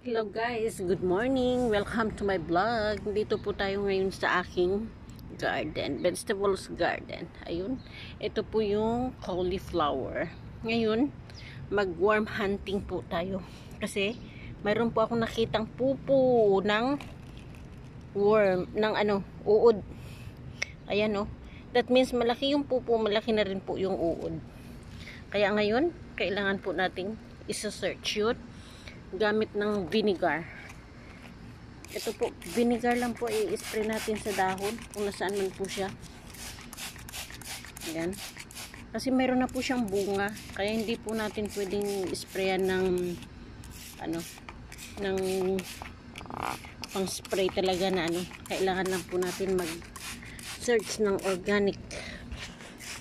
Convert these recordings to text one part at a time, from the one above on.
Hello guys, good morning. Welcome to my vlog. Dito po tayo ngayon sa aking garden, vegetables garden. Ayun, ito po yung cauliflower. Ngayon, mag-worm hunting po tayo. Kasi, mayroon po ako nakitang pupo ng worm, ng uod. Ayan oh. That means malaki yung pupo, malaki na rin po yung uod. Kaya ngayon, kailangan po nating isa-search yun gamit ng vinegar. Ito po, vinegar lang po i-spray natin sa dahon kung nasaan man po siya. Ayan. Kasi meron na po siyang bunga, kaya hindi po natin pwedeng sprayan ng ng pang spray talaga na kailangan lang po natin mag search ng organic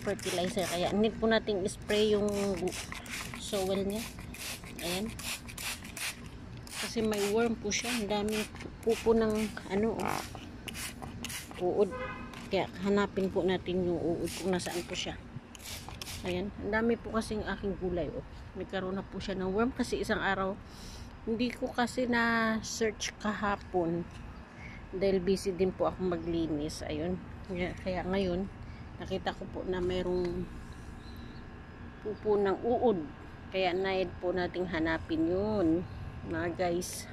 fertilizer. Kaya need po nating spray yung soil niya. Ayan. Kasi may worm po siya. Ang dami pupo ng uod. Kaya hanapin po natin yung uod kung nasaan po siya. Ayan. Ang dami po kasing aking gulay. Oh. May karoon na po siya ng worm kasi isang araw. Hindi ko kasi na search kahapon. Dahil busy din po ako maglinis. Ayun. Kaya ngayon, nakita ko po na mayroong pupo ng uod. Kaya need po nating hanapin yun. Mga guys,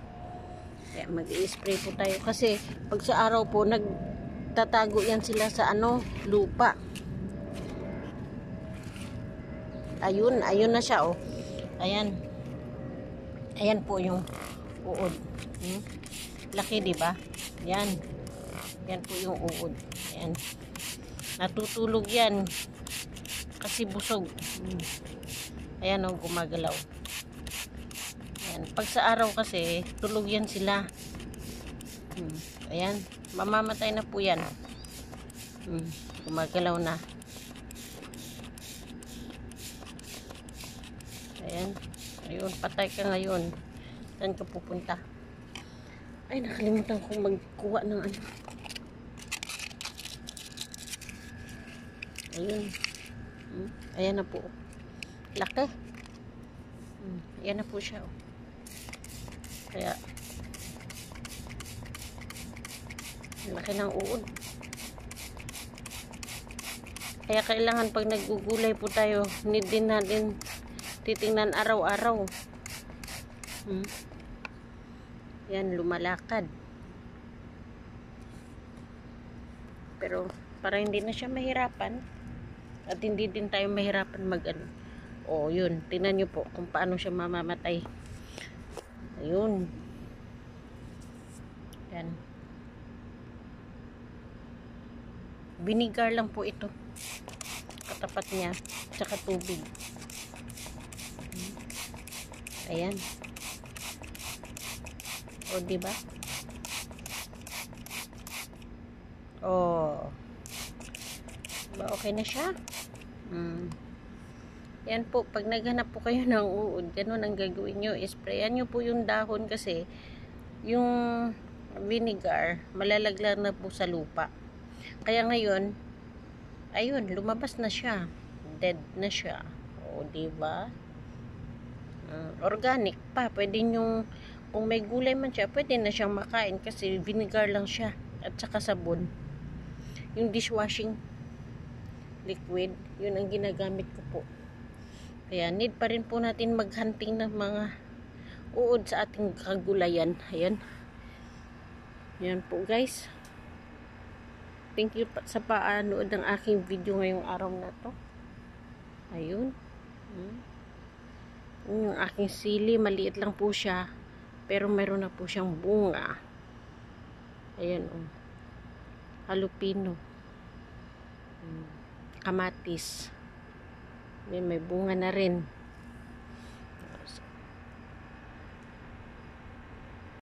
kaya mag-i-spray po tayo kasi pag sa araw po nagtatago yan sila sa lupa. Ayun na siya oh. Ayan po yung uod. Laki, di ba? Yan po yung uod. Ayan, natutulog yan kasi busog. Ayan oh, gumagalaw. Pag sa araw kasi, tulog yan sila. Ayan, mamamatay na po yan. Gumagalaw na. Ayan. Ayun, patay ka ngayon. Saan ka pupunta? Ay, nakalimutan kong magkuha ng Ayun. Ayan na po. Laki. Ayan na po siya. Kaya laki ng uod. Kaya kailangan pag naggugulay po tayo, need din natin titingnan araw-araw. Yan, lumalakad. Pero para hindi na siya mahirapan at hindi din tayo mahirapan yun, tingnan nyo po kung paano siya mamamatay. Ayun. Yan. Vinegar lang po ito. Katapat niya. Tsaka tubig. Ayan. O, diba? O. Diba okay na siya? Yan po, pag naghanap po kayo ng uod, ganun ang gagawin nyo. Sprayan nyo po yung dahon kasi yung vinegar, malalaglag na po sa lupa. Kaya ngayon, ayun, lumabas na siya. Dead na siya. O, diba? Organic pa. Pwede nyo, kung may gulay man siya, pwede na siyang makain kasi vinegar lang siya. At saka sabon. Yung dishwashing liquid, yun ang ginagamit ko po. Kaya need pa rin po natin maghunting ng mga uod sa ating kagulayan. Ayan. Yan po guys. Thank you sa paanood ng aking video ngayong araw na to. Ayun. Yung aking sili, maliit lang po siya. Pero meron na po siyang bunga. Ayan oh. Halupino. Kamatis. May bunga na rin.